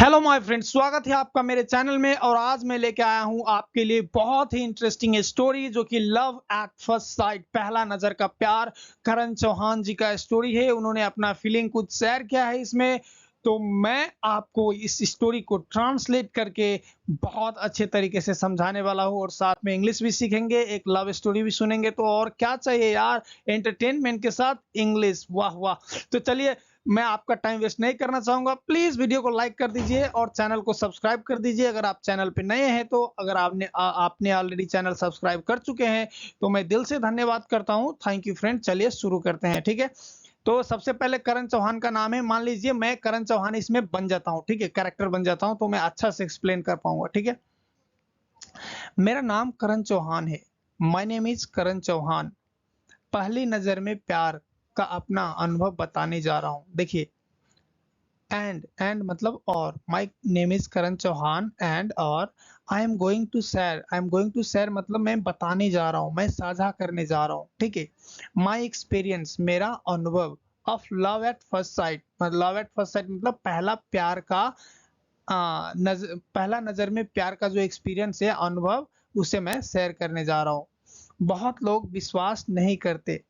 Hello my friend, स्वागत है आपका मेरे चैनल में। और आज मैं लेके आया हूं आपके लिए बहुत ही इंटरेस्टिंग स्टोरी, जो कि लव एट फर्स्ट साइट, पहला नजर का प्यार, करण चौहान जी का स्टोरी है। उन्होंने अपना फीलिंग कुछ शेयर किया है इसमें। तो मैं आपको इस स्टोरी को ट्रांसलेट करके बहुत अच्छे तरीके से समझाने वाला हूं, और साथ में इंग्लिश भी सीखेंगे, एक लव स्टोरी भी सुनेंगे। तो और क्या चाहिए यार, एंटरटेनमेंट के साथ इंग्लिश, वाह वाह। तो चलिए, मैं आपका टाइम वेस्ट नहीं करना चाहूंगा। प्लीज वीडियो को लाइक कर दीजिए और चैनल को सब्सक्राइब कर दीजिए अगर आप चैनल पे नए हैं। तो अगर आपने ऑलरेडी चैनल सब्सक्राइब कर चुके हैं तो मैं दिल से धन्यवाद करता हूं। Thank you friend. चलिए शुरू करते हैं, ठीक है। तो सबसे पहले करण चौहान का नाम है। मान लीजिए मैं करण चौहान इसमें बन जाता हूँ, ठीक है, कैरेक्टर बन जाता हूँ, तो मैं अच्छा से एक्सप्लेन कर पाऊंगा, ठीक है। मेरा नाम करण चौहान है। My name is Karan Chauhan. पहली नजर में प्यार का अपना अनुभव बताने जा रहा हूँ। देखिए, एंड मतलब और, my name is Karan Chauhan and और I am going to share मतलब मैं बताने जा रहा हूँ, मैं साझा करने जा रहा हूँ, ठीक है। माय एक्सपीरियंस मेरा अनुभव of love at first sight, love at first sight मतलब पहला प्यार का पहला नजर में प्यार का जो एक्सपीरियंस है, अनुभव, उसे मैं शेयर करने जा रहा हूँ। बहुत लोग विश्वास नहीं करते।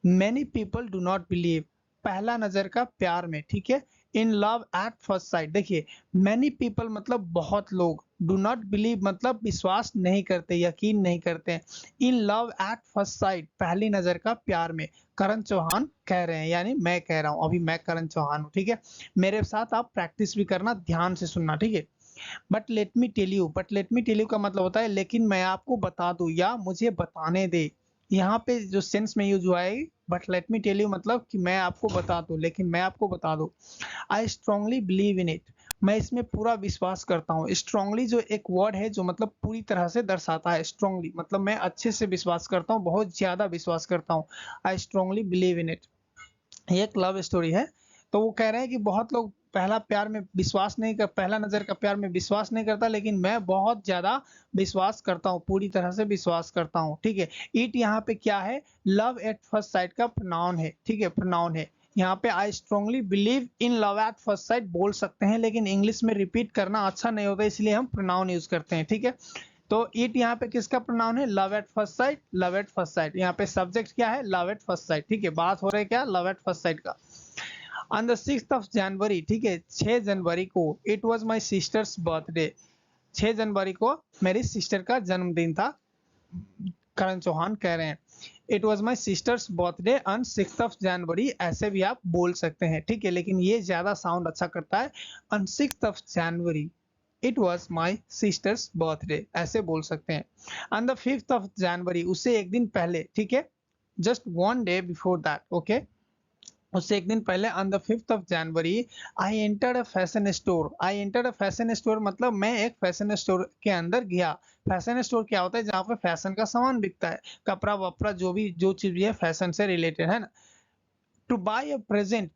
Many people do not believe, पहला नजर का प्यार में, ठीक है। In love at first sight, देखिए, मैनी पीपल मतलब बहुत लोग, डू नॉट बिलीव मतलब विश्वास नहीं करते, यकीन नहीं करते। In love at first sight, पहली नजर का प्यार में, करण चौहान कह रहे हैं, यानी मैं कह रहा हूं, अभी मैं करण चौहान हूं, ठीक है। मेरे साथ आप प्रैक्टिस भी करना, ध्यान से सुनना, ठीक है। But let me tell you का मतलब होता है लेकिन मैं आपको बता दूं, या मुझे बताने दे। यहाँ पे जो सेंस में यूज हुआ है, but let me tell you मतलब कि मैं आपको बता दूं, लेकिन मैं आपको बता दूं। I strongly believe in it, मैं इसमें पूरा विश्वास करता हूँ। स्ट्रांगली जो एक वर्ड है जो मतलब पूरी तरह से दर्शाता है, स्ट्रांगली मतलब मैं अच्छे से विश्वास करता हूँ, बहुत ज्यादा विश्वास करता हूँ। I strongly believe in it, ये एक लव स्टोरी है। तो वो कह रहे हैं कि बहुत लोग पहला प्यार में विश्वास नहीं कर पहला नजर का प्यार में विश्वास नहीं करता, लेकिन मैं बहुत ज्यादा विश्वास करता हूँ, पूरी तरह से विश्वास करता हूँ, ठीक है। इट यहाँ पे क्या है, लव एट फर्स्ट साइट का प्रोनाउन है, ठीक है, प्रोनाउन है। यहाँ पे I strongly believe in love at first sight बोल सकते हैं, लेकिन इंग्लिश में रिपीट करना अच्छा नहीं होता, इसलिए हम प्रोनाउन यूज करते हैं, ठीक है। तो इट यहाँ पे किसका प्रोनाउन है, love at first sight, love at first sight. यहाँ पे सब्जेक्ट क्या है, लव एट फर्स्ट साइट, ठीक है। बात हो रहा है क्या, लव एट फर्स्ट साइट का। On the 6th of January, ठीक है, 6 जनवरी को, it was my sister's birthday, 6 जनवरी को मेरी सिस्टर का जन्मदिन था। करण चौहान कह रहे हैं it was my sister's birthday on 6th of January, ऐसे भी आप बोल सकते हैं, ठीक है, लेकिन ये ज्यादा साउंड अच्छा करता है। On 6th of January it was my sister's birthday, ऐसे बोल सकते हैं। On the 5th of January, उससे एक दिन पहले, ठीक है, just one day before that, okay, उससे एक दिन पहले, on the 5th of January, I entered a fashion store मतलब मैं एक फैशन स्टोर के अंदर गया। फैशन स्टोर क्या होता है, जहाँ पे फैशन का सामान बिकता है, कपड़ा वपड़ा, जो भी जो चीज भी है फैशन से रिलेटेड है ना। टू बाय अ प्रेजेंट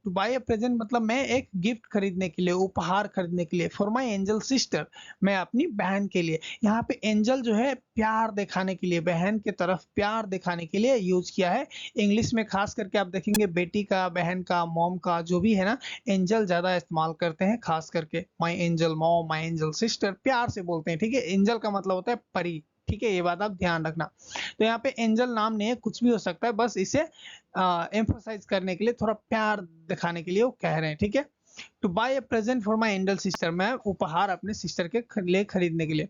मतलब मैं एक गिफ्ट खरीदने के लिए, उपहार खरीदने के लिए, फॉर माय एंजल सिस्टर, मैं अपनी बहन के लिए। यहाँ पे एंजल जो है प्यार दिखाने के लिए, बहन के तरफ प्यार दिखाने के लिए यूज किया है। इंग्लिश में खास करके आप देखेंगे बेटी का, बहन का, मॉम का, जो भी है ना, एंजल ज्यादा इस्तेमाल करते हैं, खास करके माई एंजल मॉम, माई एंजल सिस्टर, प्यार से बोलते हैं, ठीक है। एंजल का मतलब होता है परी, ठीक है, ये बात आप ध्यान रखना। तो यहाँ पे एंजल नाम नहीं है, कुछ भी हो सकता है, बस इसे एम्फोसाइज करने के लिए, थोड़ा प्यार दिखाने के लिए वो कह रहे हैं, ठीक है। To buy a present for my angel sister, मैं उपहार अपने सिस्टर के लिए खरीदने के लिए।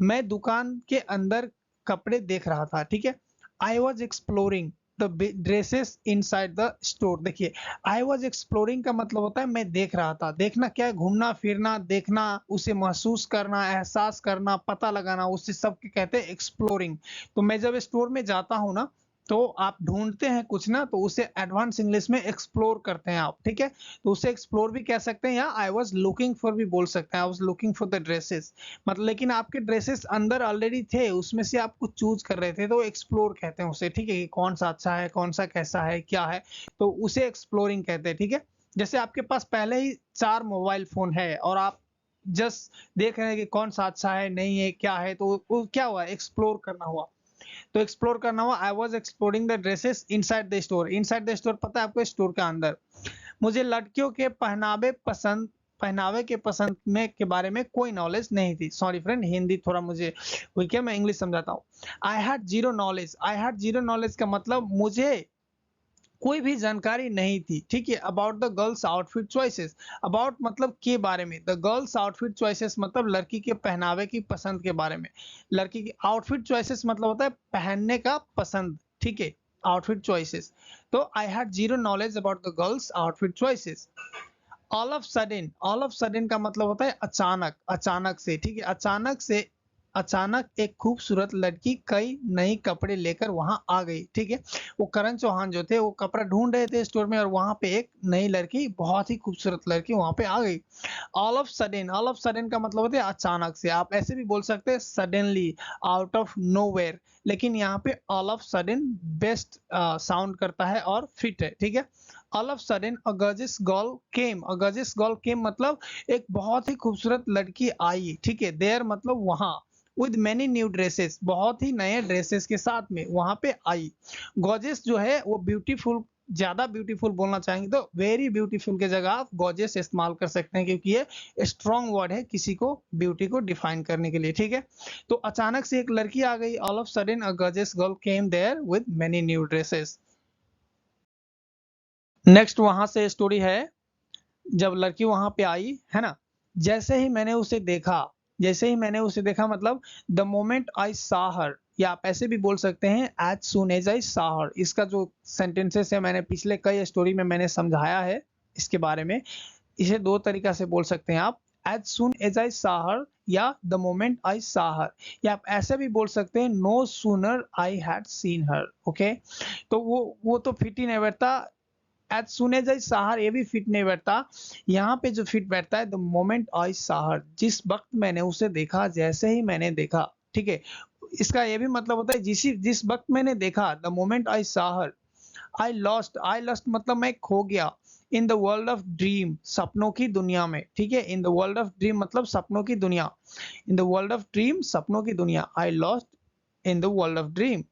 मैं दुकान के अंदर कपड़े देख रहा था, ठीक है। I was exploring the dresses inside the store, देखिए, आई वॉज एक्सप्लोरिंग का मतलब होता है मैं देख रहा था। देखना क्या है, घूमना फिरना, देखना, उसे महसूस करना, एहसास करना, पता लगाना, उसे सब के कहते हैं एक्सप्लोरिंग। तो मैं जब स्टोर में जाता हूँ ना, तो आप ढूंढते हैं कुछ ना, तो उसे एडवांस इंग्लिश में एक्सप्लोर करते हैं आप, ठीक है। तो उसे एक्सप्लोर भी कह सकते हैं, या आई वॉज लुकिंग फॉर भी बोल सकते हैं, I was looking for the dresses मतलब, लेकिन आपके ड्रेसेस अंदर ऑलरेडी थे, उसमें से आप कुछ चूज कर रहे थे, तो एक्सप्लोर कहते हैं उसे, ठीक है, कि कौन सा अच्छा है, कौन सा कैसा है, क्या है, तो उसे एक्सप्लोरिंग कहते हैं, ठीक है। जैसे आपके पास पहले ही 4 मोबाइल फोन है और आप जस्ट देख रहे हैं कि कौन सा अच्छा है, नहीं है, क्या है, तो वो क्या हुआ, एक्सप्लोर करना हुआ। तो एक्सप्लोर करना हुआ, I was exploring the dresses inside the store, inside the store पता है आपको, स्टोर के अंदर। मुझे लड़कियों के पहनावे पसंद पहनावे के पसंद में के बारे में कोई नॉलेज नहीं थी। सॉरी फ्रेंड, हिंदी थोड़ा मुझे वीक है, मैं इंग्लिश समझाता हूँ। I had zero knowledge, I had zero knowledge का मतलब मुझे कोई भी जानकारी नहीं थी, ठीक है, about the girls outfit choices. About मतलब के बारे में, द गर्ल्स आउटफिट चॉइसेस मतलब लड़की के पहनावे की पसंद के बारे में। लड़की की आउटफिट चॉइसेस मतलब होता है पहनने का पसंद, ठीक है, आउटफिट चॉइसेस। तो I had zero knowledge about the girls outfit choices. All of sudden का मतलब होता है अचानक, अचानक से, ठीक है, अचानक से, अचानक एक खूबसूरत लड़की कई नई कपड़े लेकर वहां आ गई, ठीक है। वो करण चौहान जो थे वो कपड़ा ढूंढ रहे थे स्टोर में और वहां पे एक नई लड़की, बहुत ही खूबसूरत लड़की वहां पे आ गई। ऑल ऑफ सडन का मतलब होता है अचानक से। आप ऐसे भी बोल सकते हैं सडनली, आउट ऑफ नोवेयर, लेकिन यहाँ पे all of sudden best sound करता है और फिट है, ठीक है। All of sudden a gorgeous girl came, a gorgeous girl केम मतलब एक बहुत ही खूबसूरत लड़की आई, ठीक है। देयर मतलब वहां, विद मेनी न्यू ड्रेसेस, बहुत ही नए ड्रेसेस के साथ में वहां पे आई। गॉर्जियस जो है वो ब्यूटीफुल, ज्यादा ब्यूटीफुल बोलना चाहेंगे तो वेरी ब्यूटीफुल के जगह आप गॉर्जियस इस्तेमाल कर सकते हैं, क्योंकि ये स्ट्रॉन्ग वर्ड है किसी को ब्यूटी को डिफाइन करने के लिए, ठीक है। तो अचानक से एक लड़की आ गई, all of sudden a gorgeous girl came there with many new dresses. Next वहां से स्टोरी है, जब लड़की वहां पे आई है ना, जैसे ही मैंने उसे देखा, जैसे ही मैंने उसे देखा मतलब द मोमेंट आई सा हर, या आप ऐसे भी बोल सकते हैं एज सून एज आई सा हर। इसका जो सेंटेंसेस है मैंने पिछले कई स्टोरी में मैंने समझाया है इसके बारे में। इसे दो तरीका से बोल सकते हैं आप, एज सून एज आई सा हर या द मोमेंट आई सा हर, या आप ऐसे भी बोल सकते हैं no sooner I had seen her. Okay, तो वो तो फिट ही नहीं बैठता। एज सुन एज आई साहर ये भी फिट नहीं बैठता। यहाँ पे जो फिट बैठता है द मोमेंट आई साहर, जिस वक्त मैंने उसे देखा, जैसे ही मैंने देखा, ठीक है। इसका ये भी मतलब होता है जिस वक्त मैंने देखा, the moment I saw. I lost मतलब मैं खो गया, in the world of dream, सपनों की दुनिया में, ठीक है। In the world of dream मतलब सपनों की दुनिया, in the world of dream सपनों की दुनिया, I lost in the world of dream.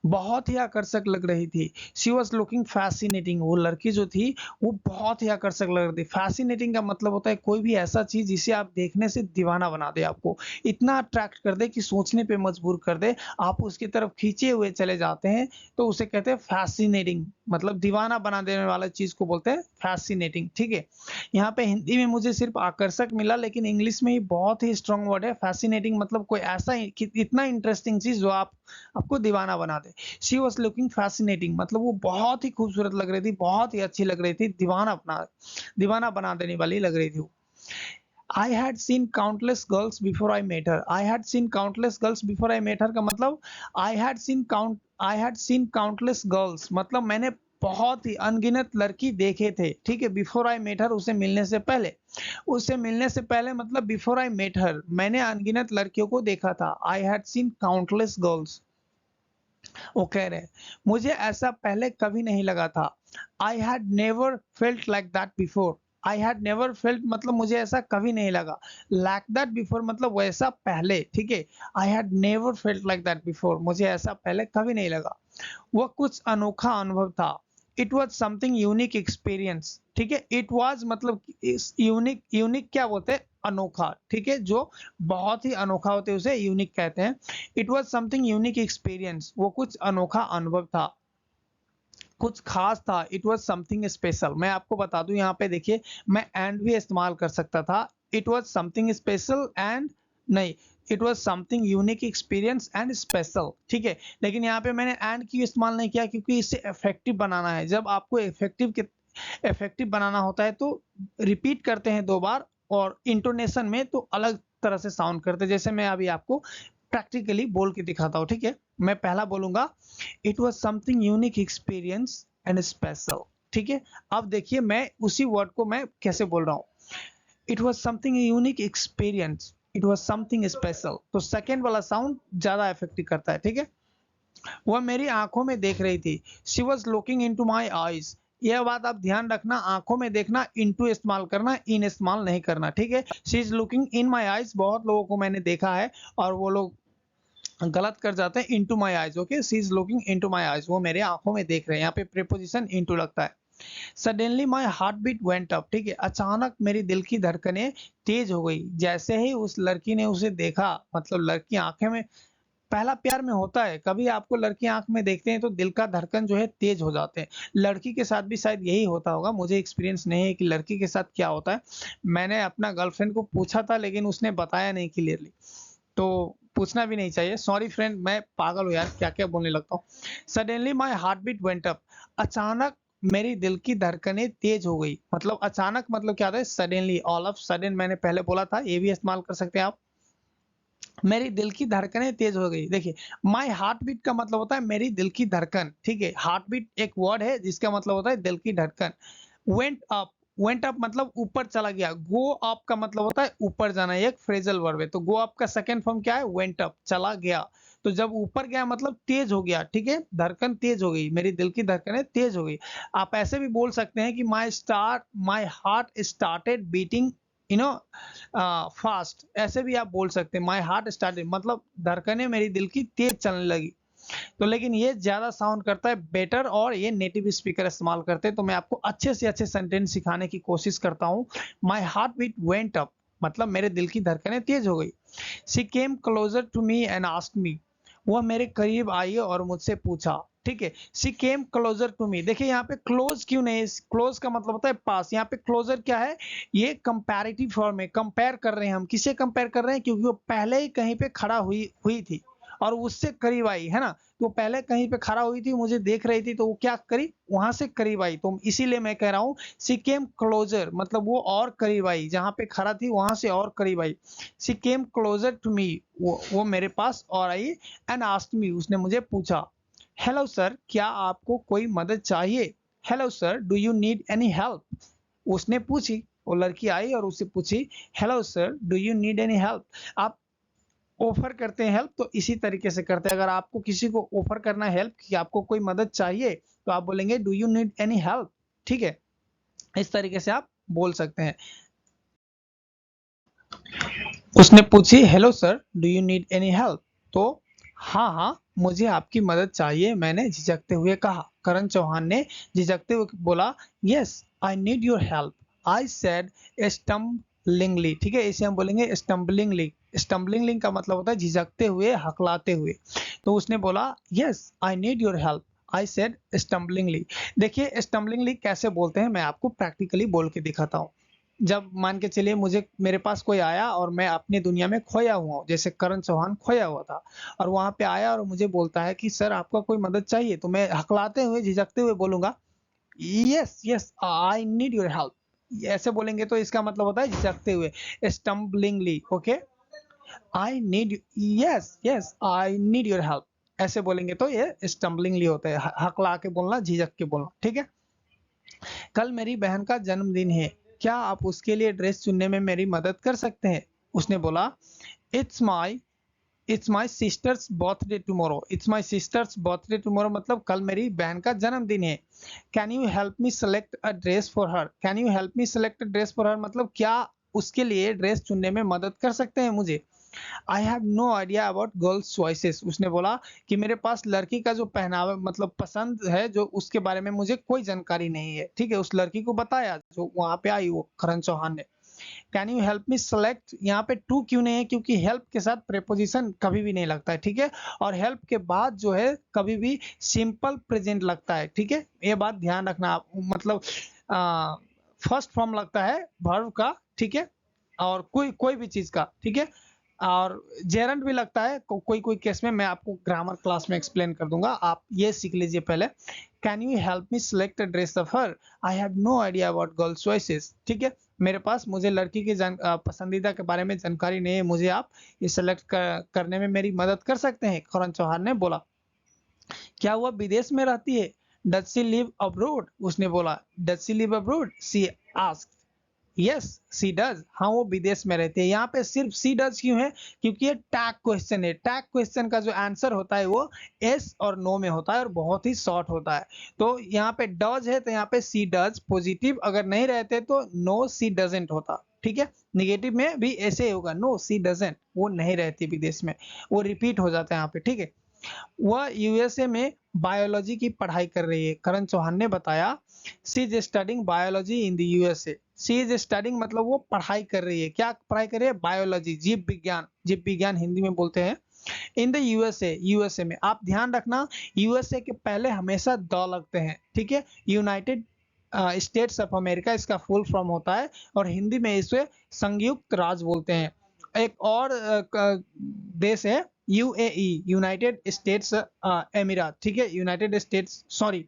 बहुत ही आकर्षक लग रही थी। शी वॉज लुकिंग फैसिनेटिंग, वो लड़की जो थी वो बहुत ही आकर्षक लग रही थी। फैसिनेटिंग का मतलब होता है कोई भी ऐसा चीज जिसे आप देखने से दीवाना बना दे, आपको इतना अट्रैक्ट कर दे कि सोचने पे मजबूर कर दे, आप उसकी तरफ खींचे हुए चले जाते हैं, तो उसे कहते हैं फैसिनेटिंग। मतलब दीवाना बना देने वाला चीज को बोलते हैं फैसिनेटिंग, ठीक है। यहाँ पे हिंदी में मुझे सिर्फ आकर्षक मिला, लेकिन इंग्लिश में ही बहुत ही स्ट्रॉन्ग वर्ड है फैसिनेटिंग। मतलब कोई ऐसा इतना इंटरेस्टिंग चीज जो आपको दीवाना बना दे। शी वॉज लुकिंग फैसिनेटिंग मतलब वो बहुत ही खूबसूरत लग रही थी, बहुत ही अच्छी लग रही थी, दीवाना बना देने वाली लग रही थी। I had seen countless girls before I met her, I had seen countless girls before I met her का मतलब I had seen countless girls मतलब मैंने बहुत ही अनगिनत लड़की देखे थे, ठीक है। बिफोर आई मेट हर उसे मिलने से पहले, उससे मिलने से पहले मतलब बिफोर आई मेट हर मैंने अनगिनत लड़कियों को देखा था। आई हैड सीन काउंटलेस गर्ल्स, वो कह रहे हैं मुझे ऐसा पहले कभी नहीं लगा था। I had never felt like that before, I had never felt मतलब मुझे ऐसा कभी नहीं लगा, लाइक दैट बिफोर मतलब वैसा पहले, ठीक है। I had never felt like that before, मुझे ऐसा पहले कभी नहीं लगा। वह कुछ अनोखा अनुभव था। It was something unique experience, ठीक है। इट वॉज मतलब यूनिक, यूनिक क्या बोलते हैं, अनोखा, ठीक है। जो बहुत ही अनोखा होते हैं उसे यूनिक कहते हैं। It was something unique experience, वो कुछ अनोखा अनुभव था, कुछ खास था। इट वॉज समथिंग स्पेशल, मैं आपको बता दूं यहाँ पे देखिए, मैं एंड भी इस्तेमाल कर सकता था। It was something special and, नहीं, it was something unique experience and special, ठीक है। लेकिन यहाँ पे मैंने एंड की इस्तेमाल नहीं किया, क्योंकि इसे इफेक्टिव बनाना है। जब आपको इफेक्टिव बनाना होता है तो रिपीट करते हैं दो बार, और इंटोनेशन में तो अलग तरह से साउंड करते हैं। जैसे मैं अभी आपको प्रैक्टिकली बोल के दिखाता हूँ, ठीक है। मैं पहला बोलूंगा it was something unique experience and special, ठीक है। अब देखिए मैं उसी वर्ड को मैं कैसे बोल रहा हूँ, it was something unique experience, it was something special. तो सेकेंड वाला साउंड ज्यादा इफेक्टिव करता है, ठीक है। वह मेरी आंखों में देख रही थी, she was looking into my eyes. यह बात आप ध्यान रखना, आंखों में देखना, इनटू इस्तेमाल करना, इन इस्तेमाल नहीं करना, ठीक है। She is looking in my eyes, बहुत लोगों को मैंने देखा है और वो लोग गलत कर जाते हैं, into my eyes. Okay, she is looking into my eyes, वो मेरे आंखों में देख रहे हैं, यहाँ पे प्रीपोजिशन इनटू लगता है। Suddenly my heart beat went up, ठीक है, अचानक मेरी दिल की धड़कनें तेज हो गई। जैसे ही उस लड़की ने उसे देखा, मतलब लड़की आंखें में, पहला प्यार में होता है, कभी आपको लड़की आंख में देखते हैं तो दिल का धड़कन जो है तेज हो जाते हैं। लड़की के साथ भी शायद यही होता होगा, मुझे एक्सपीरियंस नहीं है कि लड़की के साथ क्या होता है। मैंने अपना गर्लफ्रेंड को पूछा था लेकिन उसने बताया नहीं क्लियरली, तो पूछना भी नहीं चाहिए। सॉरी फ्रेंड, मैं पागल हूँ यार, क्या-क्या बोलने लगता हूँ। Suddenly my heart beat went up, अचानक मेरी दिल की धड़कनें तेज हो गई। मतलब अचानक मतलब क्या होता है, सडनली, ऑल ऑफ सडन मैंने पहले बोला था, ये भी इस्तेमाल कर सकते हैं आप। मेरी दिल की धड़कनें तेज हो गई। देखिए, माय हार्ट बीट का मतलब होता है मेरी दिल की धड़कन, ठीक है? हार्ट बीट एक वर्ड है जिसका मतलब होता है दिल की धड़कन। वेंट अप, वेंट अप मतलब ऊपर चला गया। गो अप का मतलब होता है ऊपर जाना, ये एक फ्रेजल वर्ब है। तो गो अप का सेकंड फॉर्म क्या है? वेंट अप, चला गया। तो जब ऊपर गया मतलब तेज हो गया, ठीक है? धड़कन तेज हो गई, मेरी दिल की धड़कनें तेज हो गई। आप ऐसे भी बोल सकते हैं कि my heart started beating, you know fast, ऐसे भी आप बोल सकते हैं। माय हार्ट स्टार्टेड मतलब धड़कनें मेरी दिल की तेज चलने लगी। तो लेकिन ये ज्यादा साउंड करता है बेटर, और ये नेटिव स्पीकर इस्तेमाल करते हैं। तो मैं आपको अच्छे से अच्छे सेंटेंस सिखाने की कोशिश करता हूँ। My heart beat went up मतलब मेरे दिल की धड़कनें तेज हो गई। She came closer to me and asked me, वह मेरे करीब आई और मुझसे पूछा, ठीक है? She came closer to me, देखिए यहाँ पे क्लोज क्यों नहीं, क्लोज का मतलब होता है पास, यहाँ पे क्लोजर क्या है? ये कंपैरेटिव फॉर्म है, कंपेयर कर रहे हैं हम। किसे कंपेयर कर रहे हैं? क्योंकि वो पहले ही कहीं पे खड़ा हुई हुई थी और उससे करीब आई, है ना? तो पहले कहीं पे खड़ा हुई थी, मुझे देख रही थी, तो वो क्या करी, वहां से करीब आई। तो इसीलिए मैं कह रहा हूँ शी केम क्लोजर मतलब वो और करीब आई, जहां पे खड़ा थी वहां से और करीब आई। She came closer to me, वो मेरे पास और आई। एंड आस्क्ड मी, उसने मुझे पूछा, हेलो सर, क्या आपको कोई मदद चाहिए? Hello sir, do you need any help? उसने पूछी, वो लड़की आई और उससे पूछी, hello sir, do you need any help? आप ऑफर करते हैं हेल्प तो इसी तरीके से करते हैं। अगर आपको किसी को ऑफर करना है हेल्प, कि आपको कोई मदद चाहिए, तो आप बोलेंगे do you need any help, ठीक है? इस तरीके से आप बोल सकते हैं। उसने पूछी, hello sir, do you need any help? तो हाँ हाँ, मुझे आपकी मदद चाहिए, मैंने झिझकते हुए कहा। करण चौहान ने झिझकते हुए बोला, yes I need your help, I said stumblingly, ठीक है? इसे हम बोलेंगे स्टम्बलिंगली। स्टम्बलिंगली का मतलब होता है झिझकते हुए, हकलाते हुए। तो उसने बोला, yes I need your help, I said stumblingly. देखिए स्टम्बलिंगली कैसे बोलते हैं, मैं आपको प्रैक्टिकली बोल के दिखाता हूँ। जब मान के चलिए मुझे, मेरे पास कोई आया और मैं अपनी दुनिया में खोया हुआ हूँ, जैसे करण चौहान खोया हुआ था, और वहां पे आया और मुझे बोलता है कि सर आपका कोई मदद चाहिए, तो मैं हकलाते हुए, झिझकते हुए बोलूंगा, yes yes I need your help. ऐसे बोलेंगे तो इसका मतलब होता है झिझकते हुए, stumblingly. Okay, I need, yes yes I need your help, ऐसे बोलेंगे तो ये स्टम्बलिंगली होता है, हकला के बोलना, झिझक के बोलना, ठीक है? कल मेरी बहन का जन्मदिन है, क्या आप उसके लिए ड्रेस चुनने में मेरी मदद कर सकते हैं? उसने बोला, it's my it's my sisters birthday tomorrow, it's my sisters birthday tomorrow मतलब कल मेरी बहन का जन्मदिन है। Can you help me select a dress for her, can you help me select a dress for her मतलब क्या उसके लिए ड्रेस चुनने में मदद कर सकते हैं मुझे? I have no idea about girls choices, उसने बोला कि मेरे पास लड़की का जो पहनावा मतलब पसंद है, जो उसके बारे में मुझे कोई जानकारी नहीं है, ठीक है? उस लड़की को बताया जो वहां पे आई, वो करण चौहान ने। Can you help me select, यहाँ पे टू क्यों नहीं है? क्योंकि हेल्प के साथ प्रेपोजिशन कभी भी नहीं लगता है, ठीक है? और हेल्प के बाद जो है कभी भी सिंपल प्रेजेंट लगता है, ठीक है? ये बात ध्यान रखना आप, मतलब फर्स्ट फॉर्म लगता है वर्ब का, ठीक है? और कोई कोई भी चीज का, ठीक है? और जेरंड भी लगता है कोई कोई केस में, मैं आपको ग्रामर क्लास में एक्सप्लेन कर दूंगा, आप ये सीख लीजिए पहले। Can you help me select a dress of her, I have no idea about girls choices, ठीक है? मेरे पास, मुझे लड़की की पसंदीदा के बारे में जानकारी नहीं है, मुझे आप ये सेलेक्ट करने में मेरी मदद कर सकते हैं? करण चौहान ने बोला। क्या वह विदेश में रहती है? डज शी लिव अब्रोड, उसने बोला। Does she live abroad, she asked. Yes she does, हाँ वो विदेश में रहती है। यहाँ पे सिर्फ सी डज क्यों है? क्योंकि ये टैग क्वेश्चन है। टैग क्वेश्चन का जो आंसर होता है वो एस और नो में होता है और बहुत ही शॉर्ट होता है। तो यहाँ पे डज है तो यहाँ पे सी डज पॉजिटिव, अगर नहीं रहते तो नो सी डजेंट होता, ठीक है? निगेटिव में भी ऐसे ही होगा, नो सी डजेंट, वो नहीं रहती विदेश में, वो रिपीट हो जाता है यहाँ पे, ठीक है? वह यूएसए में बायोलॉजी की पढ़ाई कर रही है। करण चौहान ने बताया she is studying biology in the USA. She is studying मतलब वो पढ़ाई कर रही है। क्या पढ़ाई कर रही है? बायोलॉजी, जीव विज्ञान हिंदी में बोलते हैं। इन द यूएसए, यूएसए में। आप ध्यान रखना, यूएसए के पहले हमेशा द लगते हैं, ठीक है। यूनाइटेड स्टेट्स ऑफ अमेरिका इसका फुल फॉर्म होता है, और हिंदी में इसे संयुक्त राज्य बोलते हैं। एक और देश है यूएई, यूनाइटेड स्टेट्स एमिरात, ठीक है। United states, sorry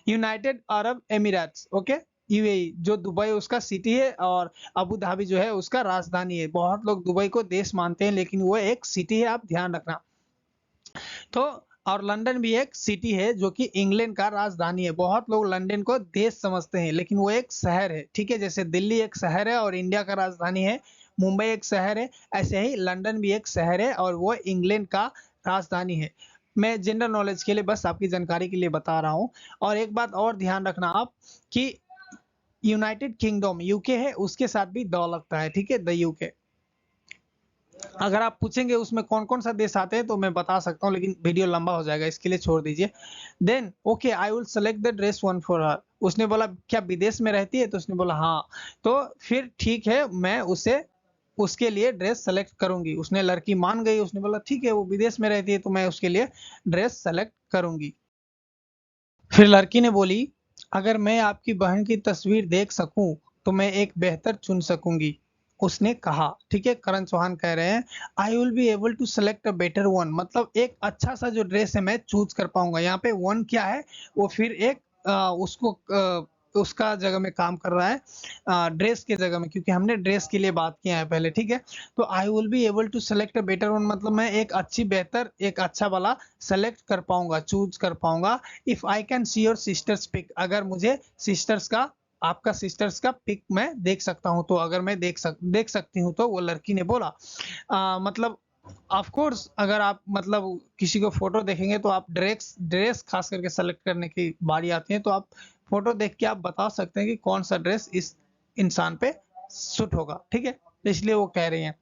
United Arab Emirates, okay. UAE जो दुबई उसका सिटी है, और अबू धाबी जो है उसका राजधानी है। बहुत लोग दुबई को देश मानते हैं, लेकिन वो एक सिटी है, आप ध्यान रखना। तो और लंदन भी एक सिटी है जो कि इंग्लैंड का राजधानी है। बहुत लोग लंदन को देश समझते हैं, लेकिन वो एक शहर है, ठीक है। जैसे दिल्ली एक शहर है और इंडिया का राजधानी है, मुंबई एक शहर है, ऐसे ही लंदन भी एक शहर है और वो इंग्लैंड का राजधानी है। मैं जनरल नॉलेज के लिए बस आपकी जानकारी के लिए बता रहा हूँ। और एक बात और ध्यान रखना आप कि यूनाइटेड किंगडम यूके है, उसके साथ भी द लगता है, ठीक है, द यूके। अगर आप पूछेंगे उसमें कौन कौन सा देश आते हैं तो मैं बता सकता हूँ, लेकिन वीडियो लंबा हो जाएगा, इसके लिए छोड़ दीजिए। Then okay, I will select the dress one for her. उसने बोला क्या विदेश में रहती है, तो उसने बोला हाँ। तो फिर ठीक है, मैं उसे उसके लिए ड्रेस सेलेक्ट करूंगी। उसने लड़की मान गई, उसने बोला ठीक है वो विदेश में रहती है तो मैं उसके लिए ड्रेस सेलेक्ट करूंगी। फिर लड़की ने बोली अगर मैं आपकी बहन की तस्वीर देख सकूं तो मैं एक बेहतर चुन सकूंगी, उसने कहा, ठीक है। करण चौहान कह रहे हैं I will be able to select a better one, मतलब एक अच्छा सा जो ड्रेस है मैं चूज कर पाऊंगा। यहाँ पे वन क्या है, वो फिर एक उसका जगह में काम कर रहा है, ड्रेस के जगह में, क्योंकि हमने ड्रेस के लिए बात किया है पहले, ठीक है। तो I will be able to select a better one मतलब मैं एक अच्छी बेहतर एक अच्छा वाला सेलेक्ट कर पाऊंगा, चूज कर पाऊंगा। If I can see your sisters pic, अगर मुझे सिस्टर्स का आपका सिस्टर्स का पिक मैं देख सकता हूं, तो अगर मैं देख सकती हूँ, तो वो लड़की ने बोला मतलब ऑफ कोर्स अगर आप मतलब किसी को फोटो देखेंगे तो आप ड्रेस ड्रेस खास करके सेलेक्ट करने की बारी आती है, तो आप फोटो देख के आप बता सकते हैं कि कौन सा ड्रेस इस इंसान पे सूट होगा, ठीक है। तो इसलिए वो कह रही हैं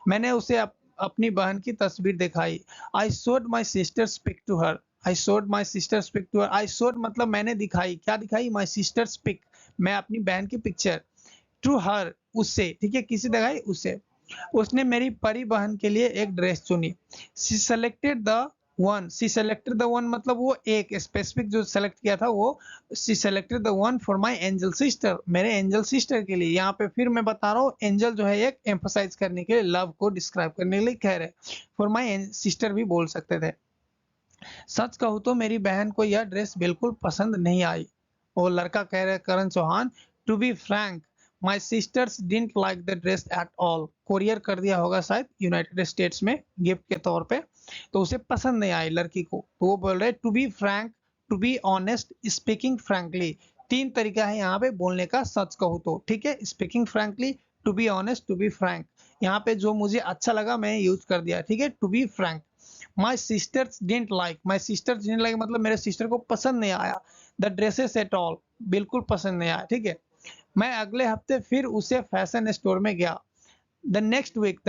मैंने उसे अपनी बहन की तस्वीर दिखाई। I showed my sisters pic to her. I showed my sisters pic to her. I showed मतलब मैंने दिखाई, क्या दिखाई? माई सिस्टर्स पिक, मैं अपनी बहन की पिक्चर, टू हर उससे, ठीक है, किसी दिखाई उससे। उसने मेरी परी बहन के लिए एक ड्रेस चुनी। She selected the one, she selected the one मतलब वो एक स्पेसिफिक जो सेलेक्ट किया था वो, she selected the one for my angel sister, मेरे एंजल सिस्टर के लिए। यहाँ पे फिर मैं बता रहा हूँ एंजल जो है एक एम्फोसाइज करने के लिए, लव को डिस्क्राइब करने के लिए कह रहे, फॉर माय सिस्टर भी बोल सकते थे। सच कहूँ तो मेरी बहन को यह ड्रेस बिल्कुल पसंद नहीं आई। वो लड़का कह रहे Karan Chauhan, to be frank my sisters didn't like the dress at all. Courier कर दिया होगा शायद यूनाइटेड स्टेट्स में गिफ्ट के तौर पे, तो उसे पसंद नहीं आई लड़की को। तो वो बोल रहे to be frank, to be honest, speaking frankly. तीन तरीका है यहाँ पे बोलने का, सच कहूँ तो, ठीक है। Speaking frankly, to be honest, to be frank. यहाँ पे जो मुझे अच्छा लगा मैं यूज कर दिया, ठीक है, to be frank. My sisters didn't like, my sisters didn't like मतलब मेरे सिस्टर को पसंद नहीं आया। द ड्रेसेस एट ऑल, बिल्कुल पसंद नहीं आया, ठीक है। मैं अगले हफ्ते फिर उसे फैशन स्टोर में गया। द नेक्स्ट वीक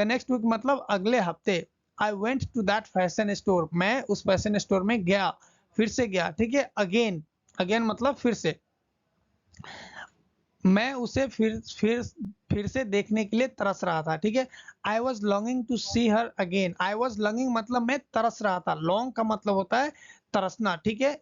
मतलब अगले हफ्ते। I went to that fashion store, मैं उस फैशन स्टोर में गया, फिर से गया, ठीक है। अगेन, अगेन मतलब फिर से। मैं उसे फिर से देखने के लिए तरस रहा था, ठीक है। I was longing to see her again. I was longing मतलब मैं तरस रहा था। लॉन्ग का मतलब होता है तरसना, ठीक है।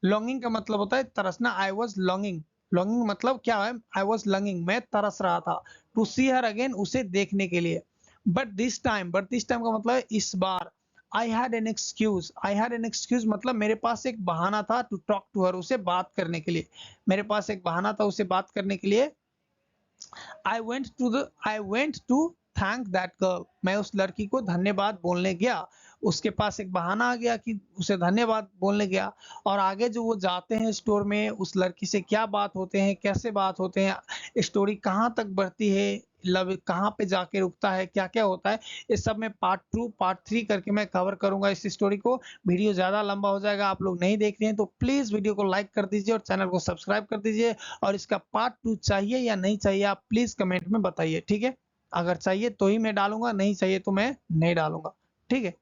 लॉन्गिंग का मतलब होता है तरसना। आई वॉज लॉन्गिंग, लॉन्गिंग मतलब क्या है? आई वॉज लॉन्गिंग, मैं तरस रहा था। टू सी हर अगेन, उसे देखने के लिए। बट दिस टाइम का मतलब है इस बार। I had an excuse, I had an excuse मतलब मेरे पास एक बहाना था, टू टॉक टू हर, उसे बात करने के लिए। मेरे पास एक बहाना था उसे बात करने के लिए। I went to thank that girl, मैं उस लड़की को धन्यवाद बोलने गया। उसके पास एक बहाना आ गया कि उसे धन्यवाद बोलने गया। और आगे जो वो जाते हैं स्टोर में, उस लड़की से क्या बात होते हैं, कैसे बात होते हैं, स्टोरी कहाँ तक बढ़ती है, लव कहाँ पे जाके रुकता है, क्या क्या होता है, इस सब में पार्ट 2 पार्ट 3 करके मैं कवर करूंगा इस स्टोरी को। वीडियो ज्यादा लंबा हो जाएगा, आप लोग नहीं देख रहे हैं तो प्लीज वीडियो को लाइक कर दीजिए और चैनल को सब्सक्राइब कर दीजिए। और इसका पार्ट 2 चाहिए या नहीं चाहिए आप प्लीज कमेंट में बताइए, ठीक है। अगर चाहिए तो ही मैं डालूंगा, नहीं चाहिए तो मैं नहीं डालूंगा, ठीक है।